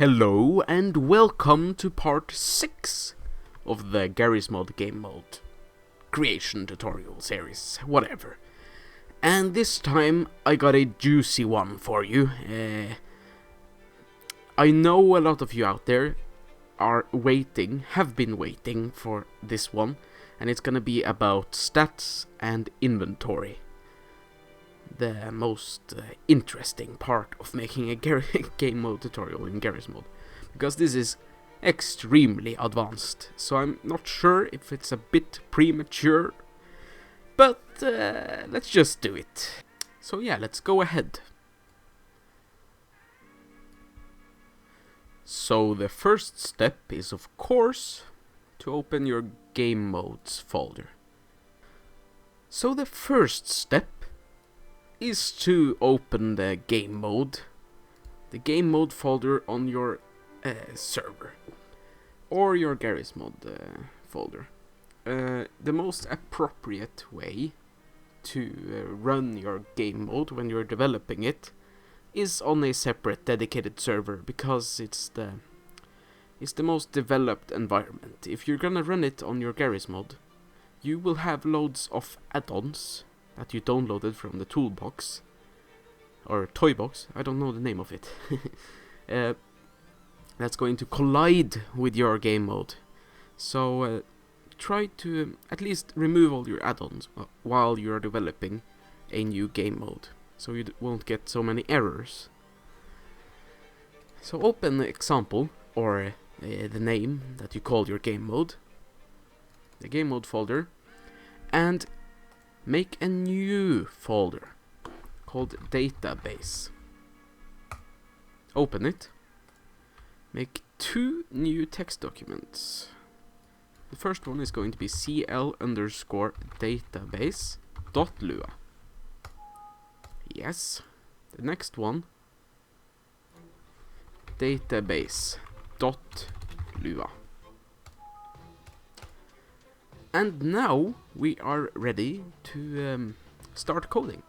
Hello and welcome to part 6 of the Garry's Mod Gamemode creation tutorial series, whatever. And this time I got a juicy one for you. I know a lot of you out there have been waiting for this one, and it's gonna be about stats and inventory. The most interesting part of making a game mode tutorial in Garry's Mod, because this is extremely advanced, so I'm not sure if it's a bit premature, but let's just do it. So yeah, let's go ahead. So the first step is, of course, to open your game modes folder. So the first step is to open the game mode folder on your server, or your Garry's Mod folder. The most appropriate way to run your game mode when you're developing it is on a separate dedicated server, because it's the most developed environment. If you're gonna run it on your Garry's Mod, you will have loads of add-ons that you downloaded from the toolbox or toy box, I don't know the name of it. That's going to collide with your game mode. So try to at least remove all your add-ons while you're developing a new game mode, so you won't get so many errors. So open the example, or the name that you call your game mode, the game mode folder, and make a new folder called database. Open it. Make 2 new text documents. The first one is going to be cl_database.lua. Yes. The next one, database.lua. And now we are ready to start coding.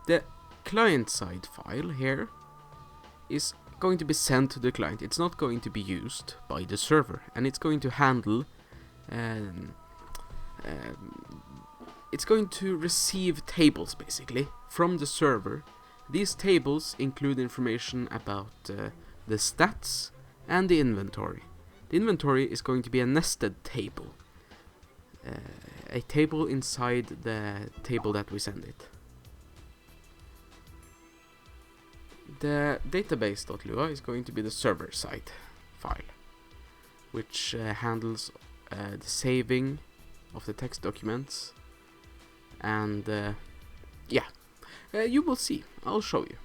The client-side file here is going to be sent to the client. It's not going to be used by the server, and it's going to handle it's going to receive tables basically from the server. These tables include information about the stats and the inventory. The inventory is going to be a nested table. A table inside the table that we send it. The database.lua is going to be the server-side file, which handles the saving of the text documents, and you will see. I'll show you.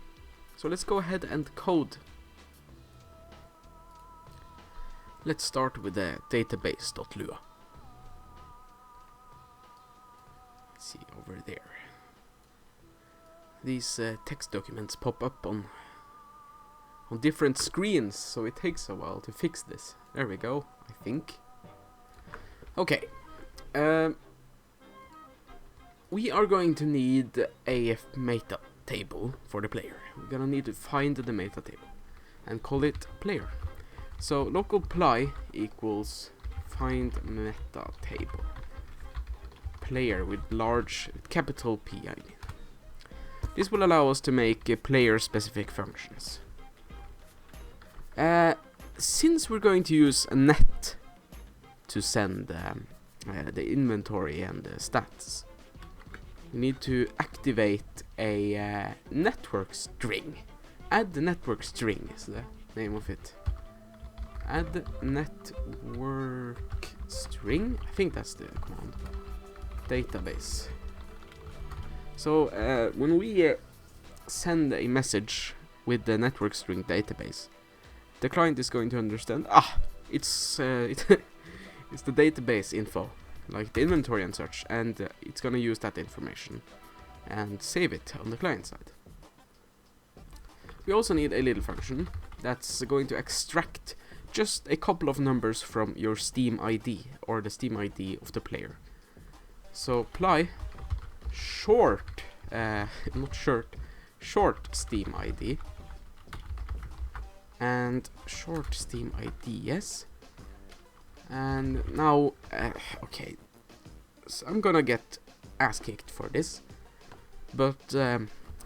So let's go ahead and code. Let's start with the database.lua. See over there. These text documents pop up on different screens, so it takes a while to fix this. There we go, I think. Okay. We are going to need a meta table for the player. We're gonna need to find the meta table and call it player. So local ply equals find meta table. Player with capital P, I mean. This will allow us to make player-specific functions. Since we're going to use a net to send the inventory and the stats, we need to activate a network string. Add the network string is the name of it. Add network string. I think that's the command. Database. So when we send a message with the network string database, the client is going to understand, it's it's the database info, like the inventory and such, and it's going to use that information and save it on the client side. We also need a little function that's going to extract just a couple of numbers from your Steam ID, or the Steam ID of the player. So ply short Steam ID and short Steam ID, yes. And now, okay, so I'm gonna get ass kicked for this, but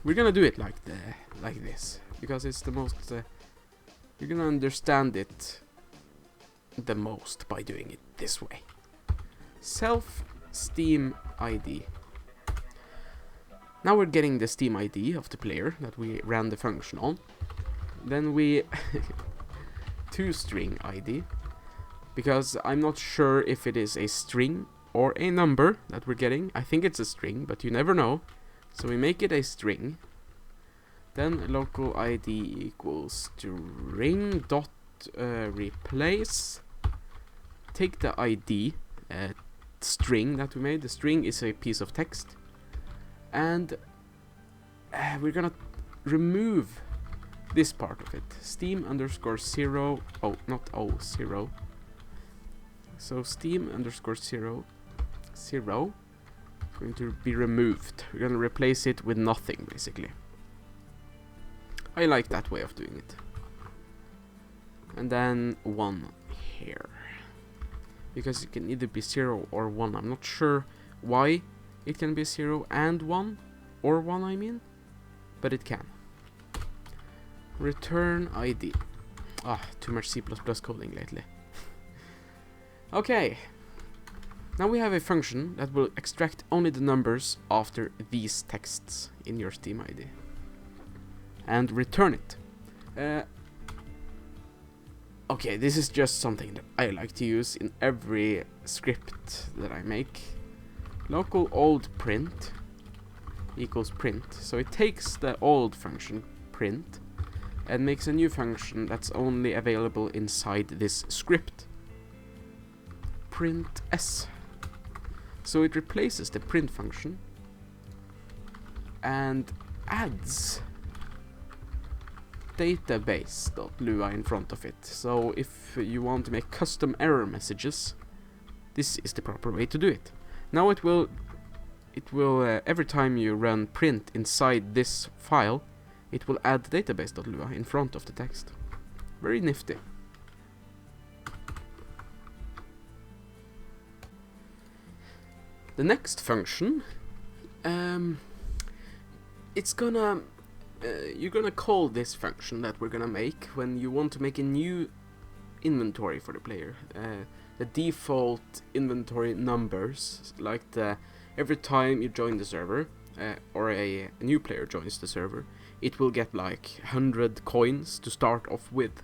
we're gonna do it like this because it's the most. You're gonna understand it the most by doing it this way. Self Steam ID. Now we're getting the Steam ID of the player that we ran the function on. Then we toString ID, because I'm not sure if it is a string or a number that we're getting. I think it's a string, but you never know. So we make it a string. Then local ID equals string dot replace. Take the ID string that we made. The string is a piece of text, and we're gonna remove this part of it. Steam underscore 0. Oh, not 0. So Steam underscore 0 is going to be removed. We're gonna replace it with nothing, basically. I like that way of doing it. And then 1 here, because it can either be 0 or 1. I'm not sure why it can be 0 and 1, or 1 I mean, but it can. Return ID. Too much C++ coding lately. Okay. Now we have a function that will extract only the numbers after these texts in your Steam ID. And return it. Okay, this is just something that I like to use in every script that I make. Local old print equals print. So it takes the old function print and makes a new function that's only available inside this script. Print s. So it replaces the print function and adds database.lua in front of it. So if you want to make custom error messages, this is the proper way to do it. Now it will every time you run print inside this file, it will add database.lua in front of the text. Very nifty. The next function, it's gonna you're gonna call this function that we're gonna make when you want to make a new inventory for the player. The default inventory numbers, like every time you join the server, or a new player joins the server, it will get like 100 coins to start off with,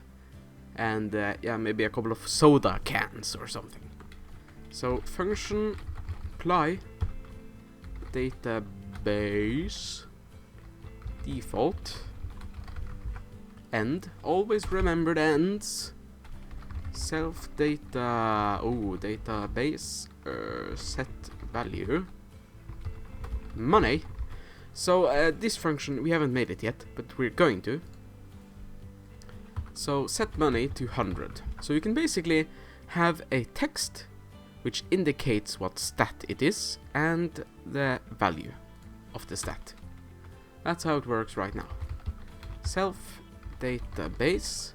and yeah, maybe a couple of soda cans or something. So function apply database default end. Always remember the ends. Self data. Database set value money. So this function, we haven't made it yet, but we're going to. So set money to 100. So you can basically have a text which indicates what stat it is and the value of the stat. That's how it works right now. Self database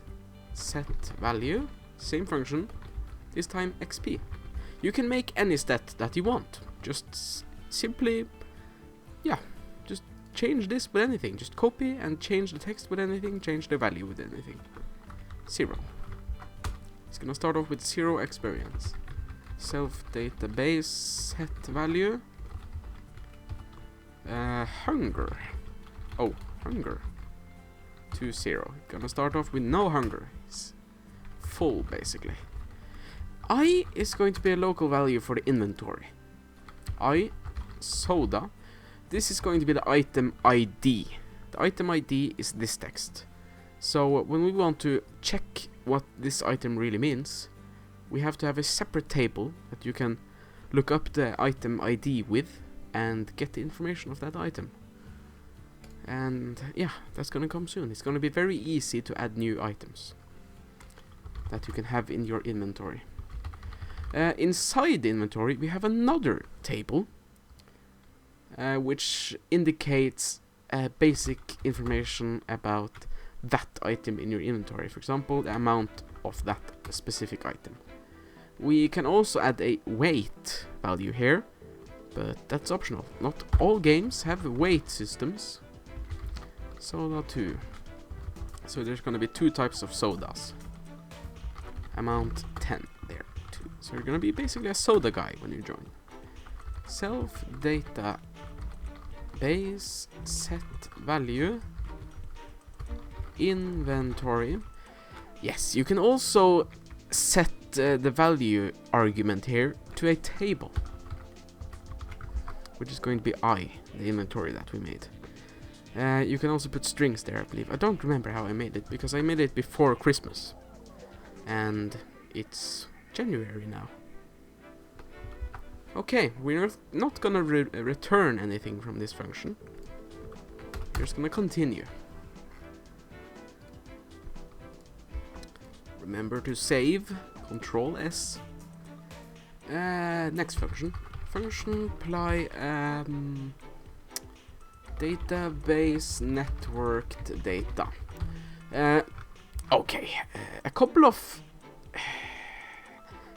set value, same function, this time XP. You can make any stat that you want. Just simply, yeah, just change this with anything. Just copy and change the text with anything, change the value with anything. 0. It's gonna start off with 0 experience. Self database set value hunger. Hunger to 0. Gonna start off with no hunger. It's full basically. I is going to be a local value for the inventory. Soda. This is going to be the item ID. The item ID is this text. So when we want to check what this item really means, we have to have a separate table that you can look up the item ID with and get the information of that item. And yeah, that's gonna come soon. It's gonna be very easy to add new items that you can have in your inventory. Inside the inventory we have another table which indicates basic information about that item in your inventory. For example, the amount of that specific item. We can also add a weight value here, but that's optional. Not all games have weight systems. Soda 2. So there's gonna be 2 types of sodas. Amount 10 there too. So you're gonna be basically a soda guy when you join. Self data base set value inventory. Yes, you can also set the value argument here to a table, which is going to be the inventory that we made. You can also put strings there, I believe. I don't remember how I made it, because I made it before Christmas. And it's January now. Okay, we're not gonna return anything from this function. We're just gonna continue. Remember to save. Control S. Next function. Function apply database networked data. Okay, a couple of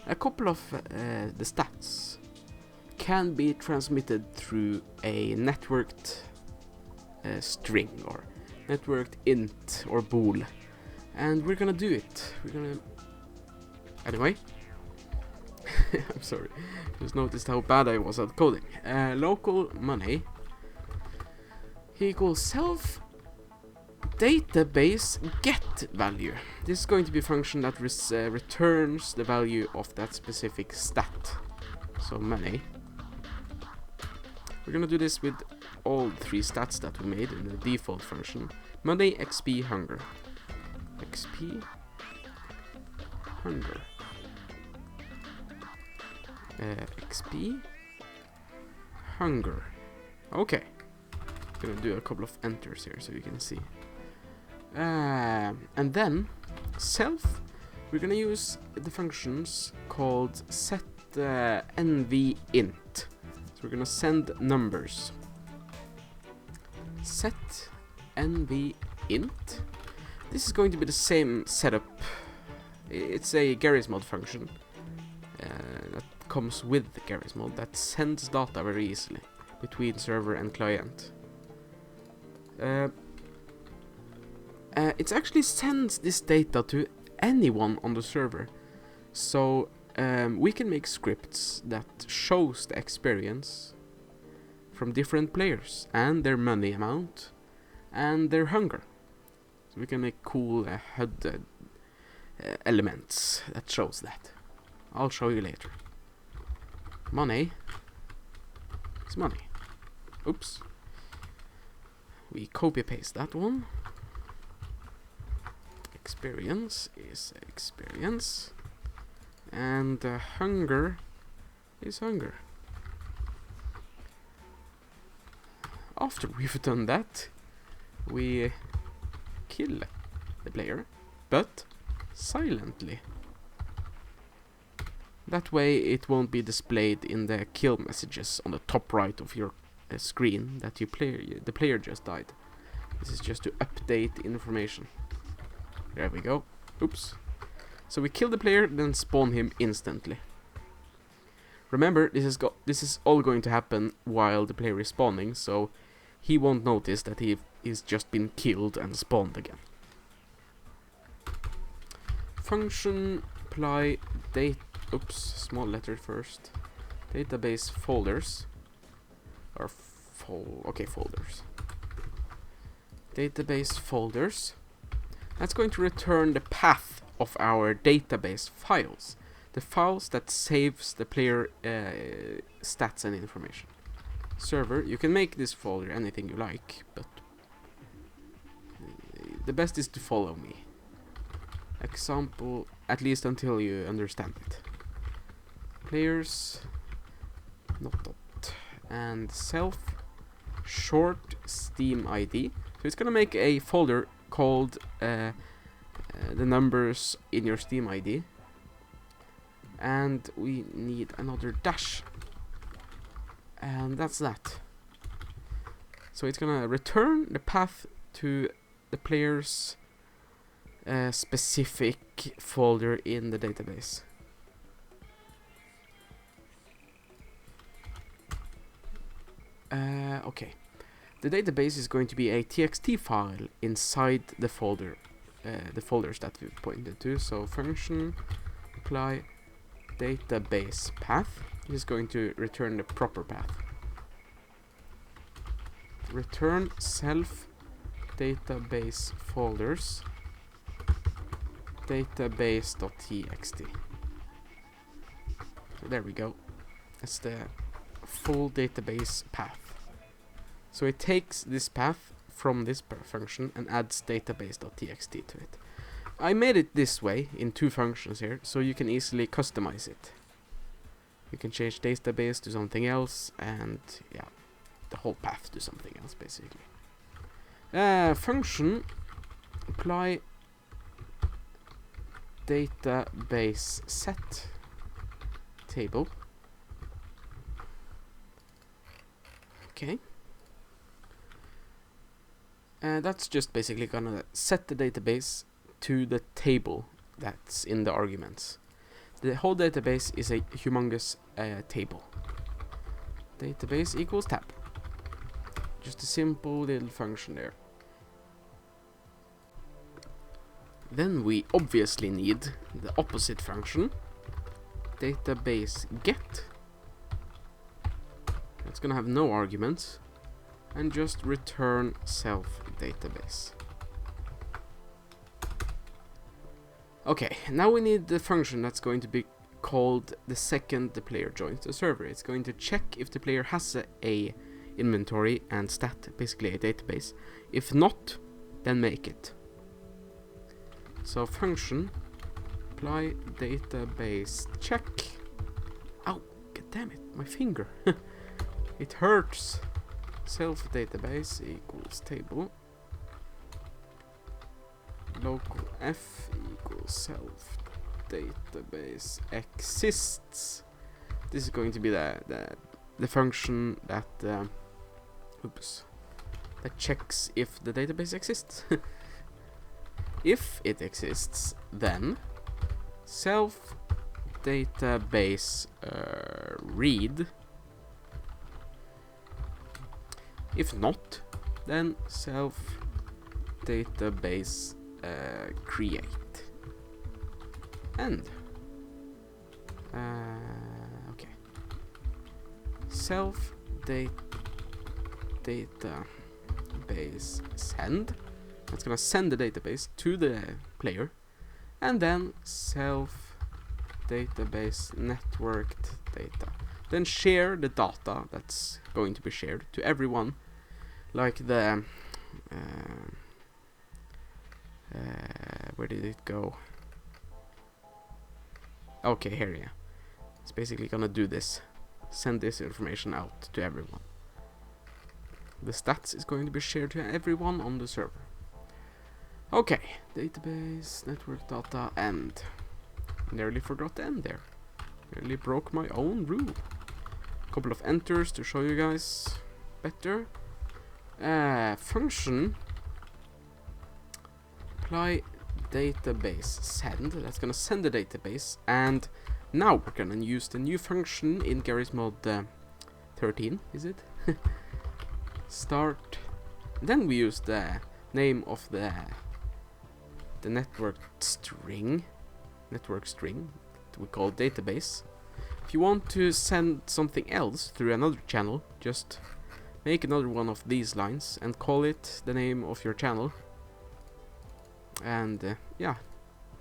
the stats can be transmitted through a networked string or networked int or bool, and we're gonna do it. Anyway, I'm sorry, just noticed how bad I was at coding. Local money equals self database get value. This is going to be a function that returns the value of that specific stat. So money. We're gonna do this with all 3 stats that we made in the default function. Money, XP, hunger. XP, hunger. XP, hunger. Okay. I'm gonna do a couple of enters here so you can see. And then self, we're gonna use the functions called set nv int. So we're gonna send numbers. Set nv int. This is going to be the same setup. It's a Garry's mod function that comes with the Garry's mod that sends data very easily between server and client. It actually sends this data to anyone on the server. So we can make scripts that shows the experience from different players and their money amount and their hunger. So we can make cool HUD elements that shows that. I'll show you later. Money is money. Oops. We copy paste that one. Experience is experience. And hunger is hunger. After we've done that, we kill the player, but silently. That way it won't be displayed in the kill messages on the top right of your screen that the player just died. This is just to update information. There we go. Oops. So we kill the player, then spawn him instantly. Remember, this is all going to happen while the player is spawning, so he won't notice that he's just been killed and spawned again. Function apply date. Oops, small letter first. Database folders. Or folders. Database folders. That's going to return the path of our database files. The files that saves the player stats and information. Server, you can make this folder anything you like, but the best is to follow me. Example, at least until you understand it. Players, not dot, and self short Steam ID. So it's gonna make a folder called the numbers in your Steam ID, and we need another dash, and that's that. So it's gonna return the path to the player's specific folder in the database. Okay. The database is going to be a txt file inside the folder, the folders that we've pointed to. So function apply database path is going to return the proper path. Return self database folders database.txt. So there we go. That's the full database path. So it takes this path from this function and adds database.txt to it. I made it this way in 2 functions here, so you can easily customize it. You can change database to something else, and yeah, the whole path to something else basically. Function apply database set table. Okay. That's just basically gonna set the database to the table that's in the arguments. The whole database is a humongous table. Database equals tab. Just a simple little function there. Then we obviously need the opposite function, database get. It's gonna have no arguments and just return self database. Okay, now we need the function that's going to be called the second the player joins the server. It's going to check if the player has a inventory and stat, basically a database. If not, then make it. So function apply database check. Ow, god damn it, my finger. It hurts. Self database equals table. Local f equals self database exists. This is going to be the function that that checks if the database exists. If it exists, then self database read. If not, then self database create. And okay, self database send. That's gonna send the database to the player, and then self database networked data. Then share the data that's going to be shared to everyone, like the where did it go? Okay, here, yeah. It's basically gonna do this, send this information out to everyone. The stats is going to be shared to everyone on the server. Okay, database network data end. Nearly forgot the end there. Nearly broke my own rule. Couple of enters to show you guys better. Function apply database send. That's gonna send the database, and now we're gonna use the new function in Garry's mod 13. Is it? Start. Then we use the name of the network string that we call database. If you want to send something else through another channel, just make another one of these lines and call it the name of your channel, and yeah,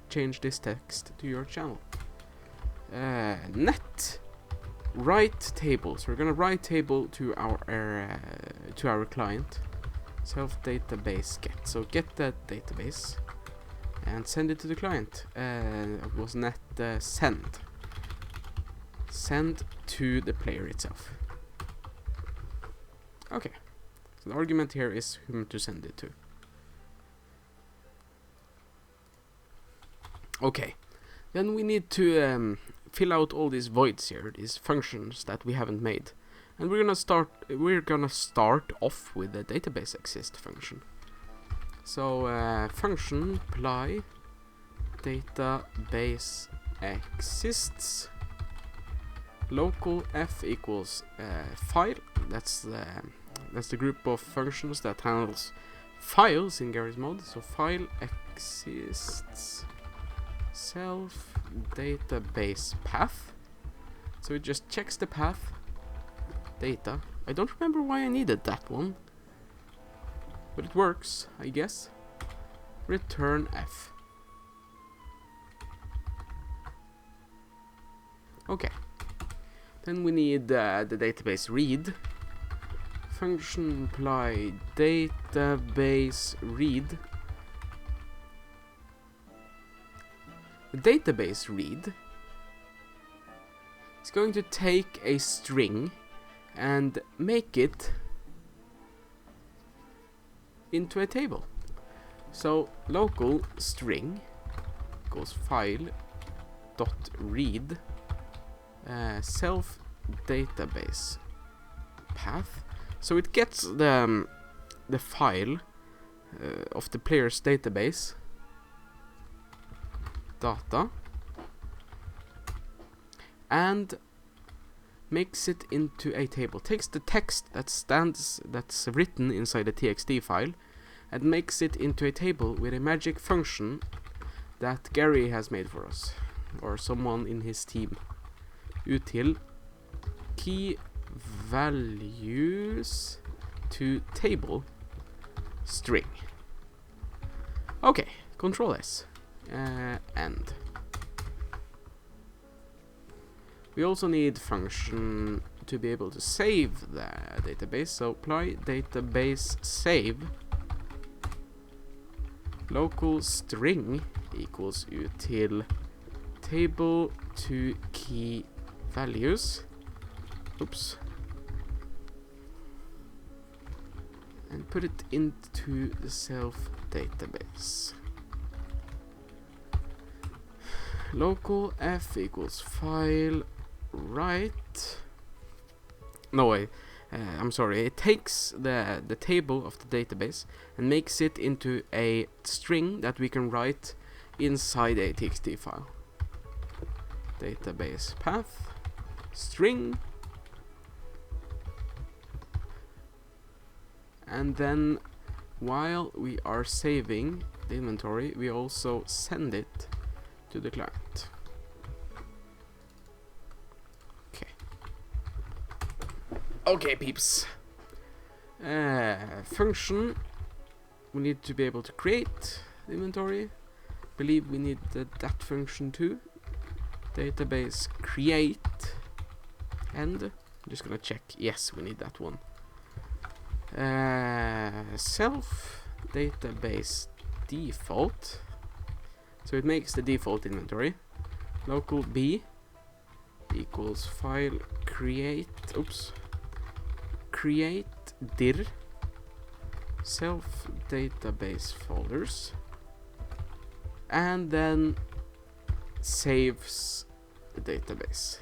change this text to your channel. Net write table. So we're gonna write table to our client. Self database get. So get that database and send it to the client. It was net send. Send to the player itself. Okay. So the argument here is whom to send it to. Okay. Then we need to fill out all these voids here, these functions that we haven't made. And we're gonna start off with the database exist function. So function apply database exists. Local f equals file. That's the group of functions that handles files in Garry's mod. So file exists self database path. So it just checks the path data. I don't remember why I needed that one, but it works, I guess. Return f. Okay. Then we need the database read. Function apply database read. The database read is going to take a string and make it into a table. So local string equals file dot read self database path. So it gets the file of the player's database data and makes it into a table. Takes the text that's written inside the txt file and makes it into a table with a magic function that Garry has made for us, or someone in his team. Util key values to table string. Okay, Control S. End. We also need function to be able to save the database, so apply database save local string equals util table to key values. Oops. And put it into the self database. Local f equals file write. No way. I'm sorry. It takes the table of the database and makes it into a string that we can write inside a txt file. Database path string, and then while we are saving the inventory, we also send it to the client. Okay, peeps. Function. We need to be able to create the inventory. Believe we need that function too. Database create. And I'm just gonna check. Yes, we need that one. Self database default. So it makes the default inventory. Local b equals file create. Oops. Create dir self database folders, and then saves the database.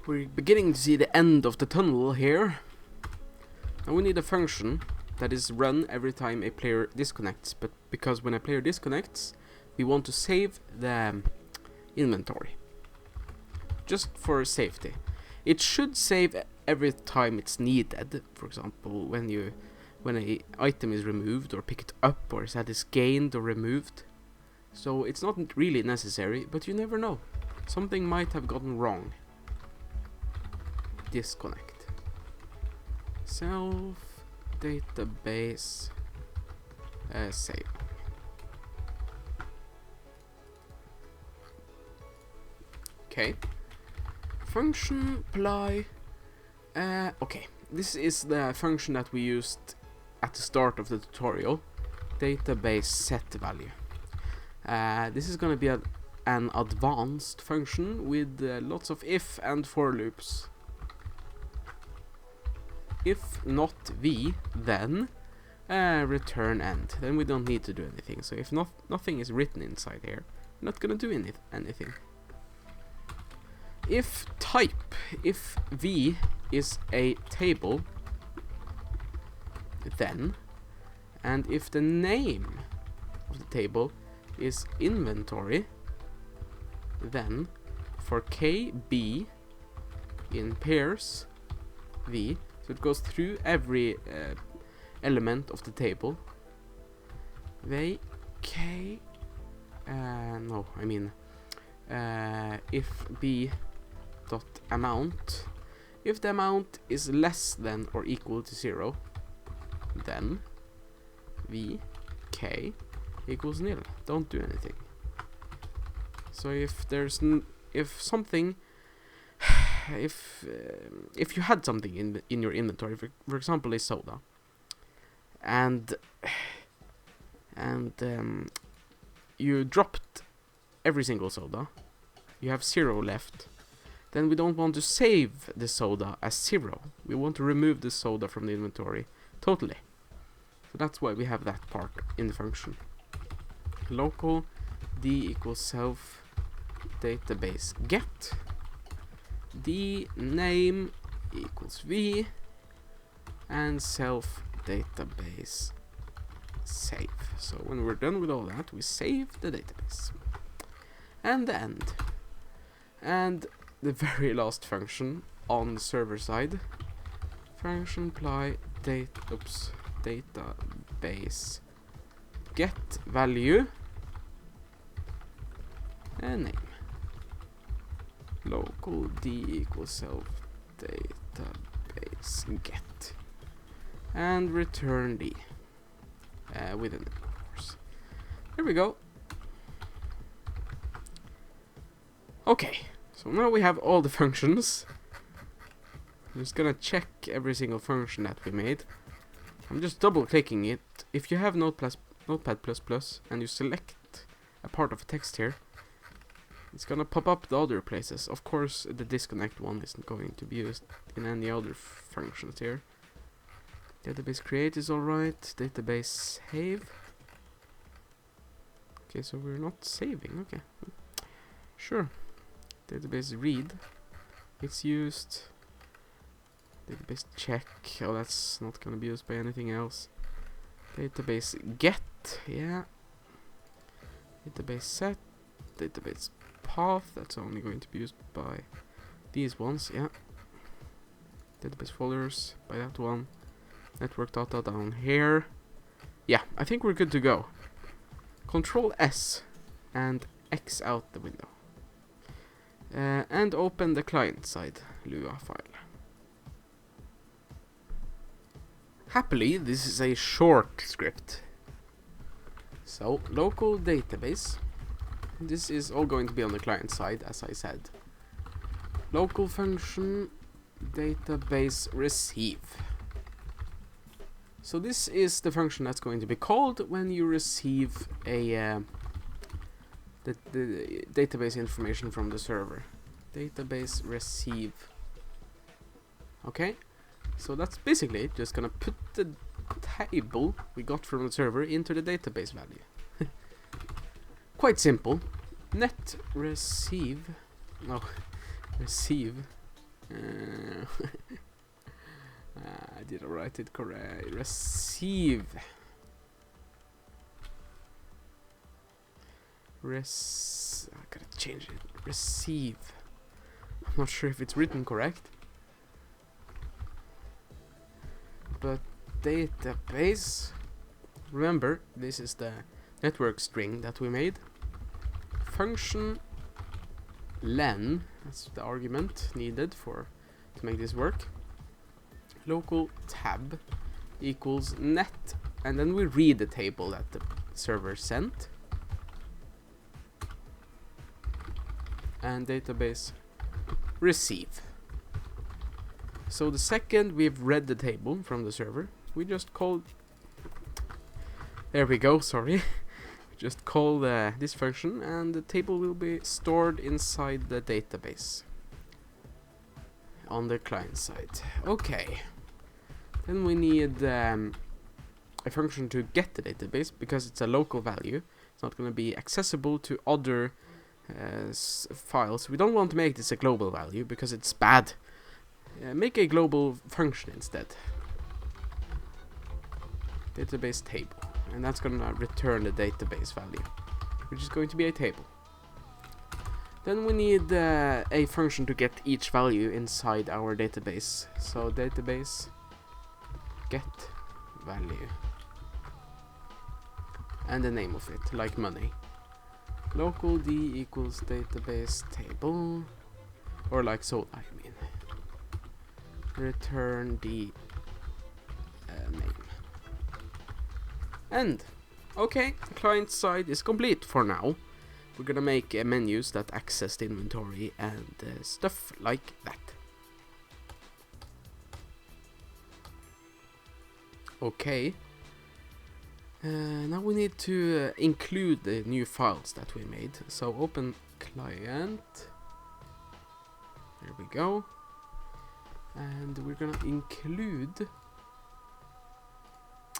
We're beginning to see the end of the tunnel here. Now we need a function that is run every time a player disconnects, but because when a player disconnects, we want to save the inventory. Just for safety. It should save every time it's needed. For example, when a item is removed or picked up, or is that is gained or removed. So it's not really necessary, but you never know. Something might have gotten wrong. Disconnect. Self database save. Okay. Function apply. Okay, this is the function that we used at the start of the tutorial. Database set value. This is going to be an advanced function with lots of if and for loops. If not v, then return end. Then we don't need to do anything. So if nothing is written inside here, we're not going to do anything. If type, if v is a table, then And if the name of the table is inventory, then for KB in pairs V, so it goes through every element of the table. They K no, I mean if B dot amount, if the amount is less than or equal to 0, then V K equals nil. Don't do anything. So if there's if something if you had something in your inventory, for example a soda, and you dropped every single soda, you have 0 left, then we don't want to save the soda as 0. We want to remove the soda from the inventory totally. So that's why we have that part in the function. Local D equals self database get, D name equals V, and self database save. So when we're done with all that, we save the database. And the end. And the very last function on the server side, function apply database get value and name. Local D equals self database get, and return D with a name, of course. There we go. Okay, so now we have all the functions. I'm just gonna check every single function that we made. I'm just double clicking it. If you have Notepad++ and you select a part of text here, it's gonna pop up the other places. Of course, the disconnect one isn't going to be used in any other functions here. Database create is alright. Database save. Okay, so we're not saving. Okay, sure. Database read, it's used. Database check, oh, that's not gonna be used by anything else. Database get, yeah. Database set, database path, that's only going to be used by these ones, yeah. Database folders, by that one. Network data down here. Yeah, I think we're good to go. Control S and X out the window. And open the client side Lua file. Happily, this is a short script. So, local database. This is all going to be on the client side, as I said. Local function database receive. So this is the function that's going to be called when you receive a the database information from the server. Database receive. Okay, so that's basically it. Just gonna put the table we got from the server into the database value. Quite simple. Net receive. No, receive. I didn't write it correct. Receive. I gotta change it. Receive. I'm not sure if it's written correct. But database. Remember, this is the network string that we made. Function len. That's the argument needed to make this work. Local tab equals net, and then we read the table that the server sent. And database receive. So the second we've read the table from the server, we just call. There we go. Sorry. Just call this function, and the table will be stored inside the database on the client side. Okay. Then we need a function to get the database, because it's a local value. It's not going to be accessible to other files. We don't want to make this a global value because it's bad. Make a global function instead. database table, and that's gonna return the database value, which is going to be a table. Then we need a function to get each value inside our database. So database get value, and the name of it, like money. Local d equals database table, or like so, I mean. Return the name. And okay, client side is complete for now. We're gonna make menus that access the inventory and stuff like that. Okay. Now we need to include the new files that we made. So open client. There we go. And we're gonna include.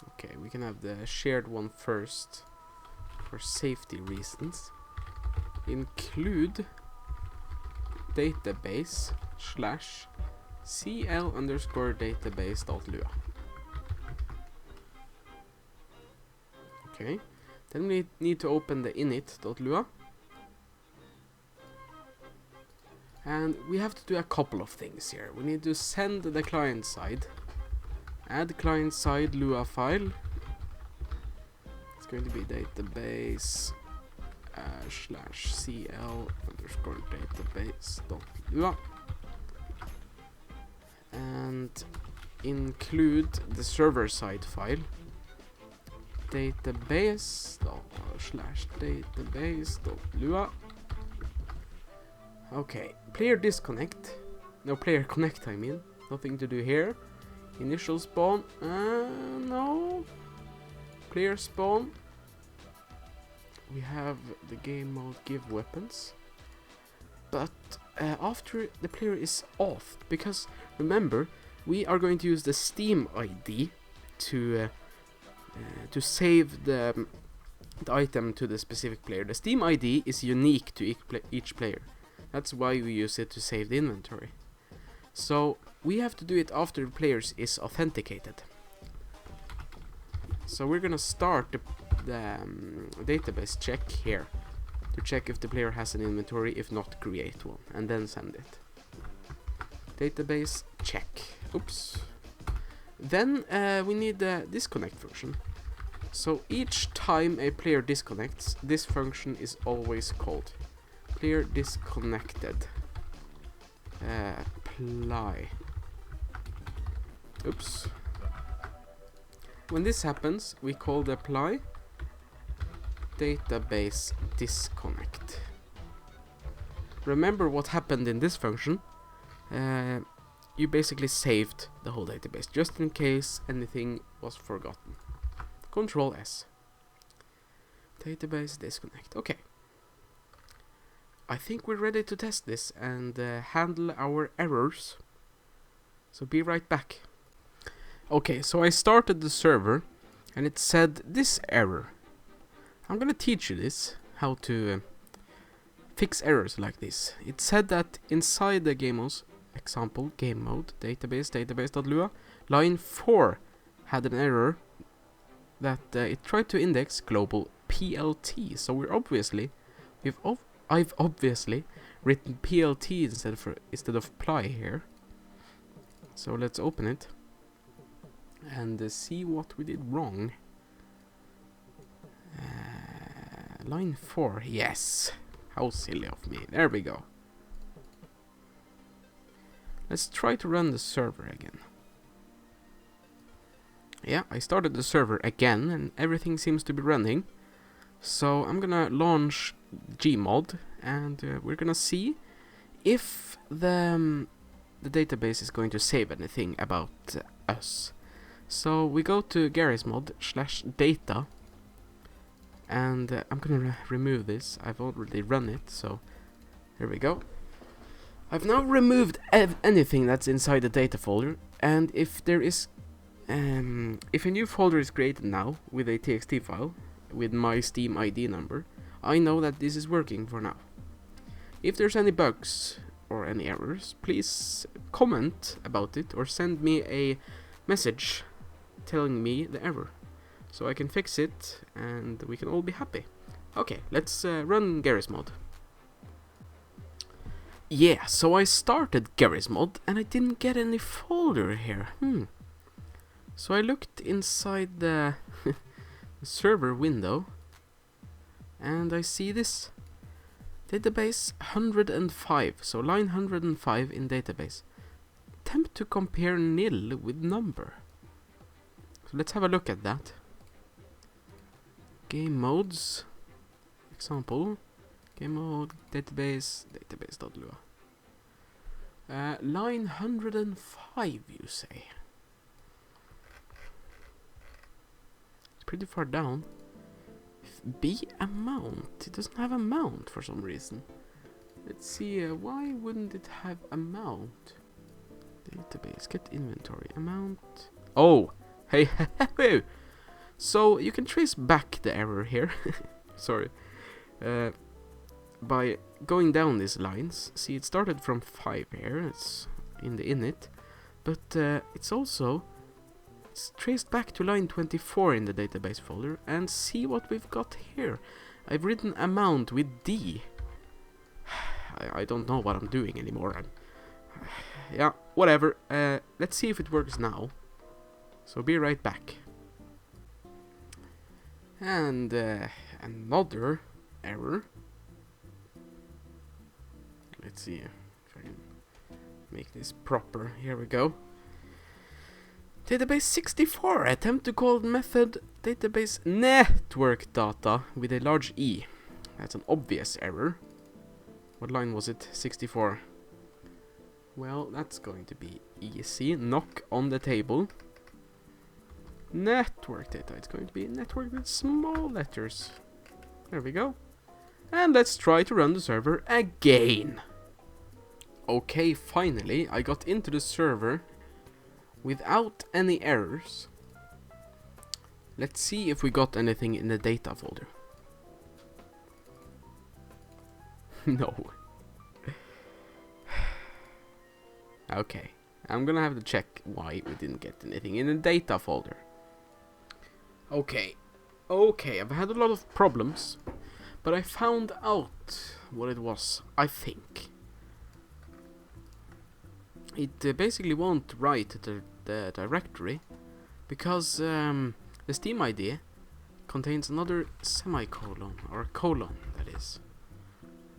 Okay, we can have the shared one first for safety reasons. Include database slash cl underscore database.lua. Okay, then we need to open the init.lua. And we have to do a couple of things here. We need to send the client side, add client side Lua file. It's going to be database slash cl underscore database.lua, and include the server side file, database slash database.lua. Okay, player disconnect. No, player connect, I mean. Nothing to do here. Initial spawn. No. Player spawn. We have the game mode give weapons. But after the player is off, because remember, we are going to use the Steam ID to save the item to the specific player. The Steam ID is unique to each player. That's why we use it to save the inventory. So we have to do it after the player is authenticated. So we're gonna start the database check here to check if the player has an inventory. If not, create one and then send it. Database check. Oops. Then we need the disconnect function. So each time a player disconnects, this function is always called. Player disconnected. Apply. Oops. When this happens, we call the apply database disconnect. Remember what happened in this function? You basically saved the whole database, just in case anything was forgotten. Control S. Database disconnect. Okay. I think we're ready to test this and handle our errors. So be right back. Okay, so I started the server and it said this error. I'm gonna teach you this, how to fix errors like this. It said that inside the Gamemode's example, Gamemode, database.lua, line 4 had an error that it tried to index global PLT. So I've obviously written PLT instead of apply here. So let's open it and see what we did wrong. Line 4, yes. How silly of me. There we go. Let's try to run the server again. Yeah, I started the server again and everything seems to be running. So I'm gonna launch Gmod and we're gonna see if the database is going to save anything about us. So we go to Garry's mod /data and I'm gonna remove this. I've already run it, so there we go. I've now removed anything that's inside the data folder, and if there is if a new folder is created now with a txt file with my Steam ID number, I know that this is working for now. If there's any bugs or any errors, please comment about it or send me a message telling me the error. so I can fix it and we can all be happy. Okay, let's run Garry's mod. Yeah, so I started Garry's mod and I didn't get any folder here. So I looked inside the server window and I see this database 105, so line 105 in database. Attempt to compare nil with number. So let's have a look at that. Game modes, example, Gamemode, database.lua. Line 105, you say? It's pretty far down. B amount. It doesn't have amount for some reason. Let's see, why wouldn't it have amount? Database, get inventory, amount. Oh, hey, so you can trace back the error here. Sorry. By going down these lines. See, it started from 5 here. It's in the init, but it's traced back to line 24 in the database folder. And see what we've got here. I've written amount with D. I don't know what I'm doing anymore. Yeah, whatever. Let's see if it works now. So be right back. And another error. Let's see if I can make this proper. Here we go. Database 64. Attempt to call method database network data with a large E. That's an obvious error. What line was it? 64. Well, that's going to be easy. Knock on the table. Network data. It's going to be network with small letters. There we go. And let's try to run the server again. Okay, finally, I got into the server without any errors. Let's see if we got anything in the data folder. No. Okay, I'm gonna have to check why we didn't get anything in the data folder. Okay, I've had a lot of problems, but I found out what it was, I think. It basically won't write the directory because the Steam ID contains another semicolon, or colon, that is,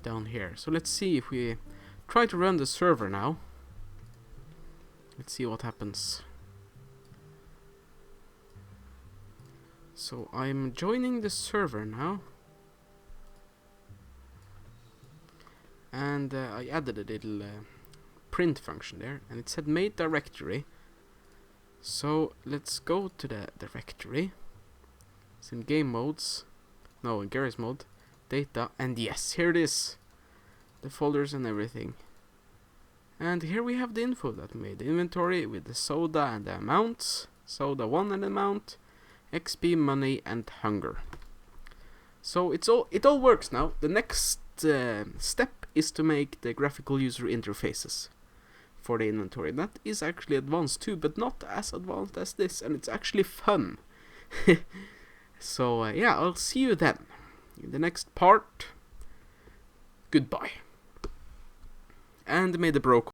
down here. So let's see if we try to run the server now. Let's see what happens. So I'm joining the server now. And I added a little print function there, and it said made directory. So let's go to the directory. It's in game modes. No, in Garry's mod. Data, and yes, here it is. The folders and everything. And here we have the info that made the inventory with the soda and the amounts. Soda 1 and amount, XP, money, and hunger. So it all works now. The next step is to make the graphical user interfaces for the inventory. That is actually advanced too, but not as advanced as this, and it's actually fun. So yeah, I'll see you then in the next part. Goodbye. And may the bro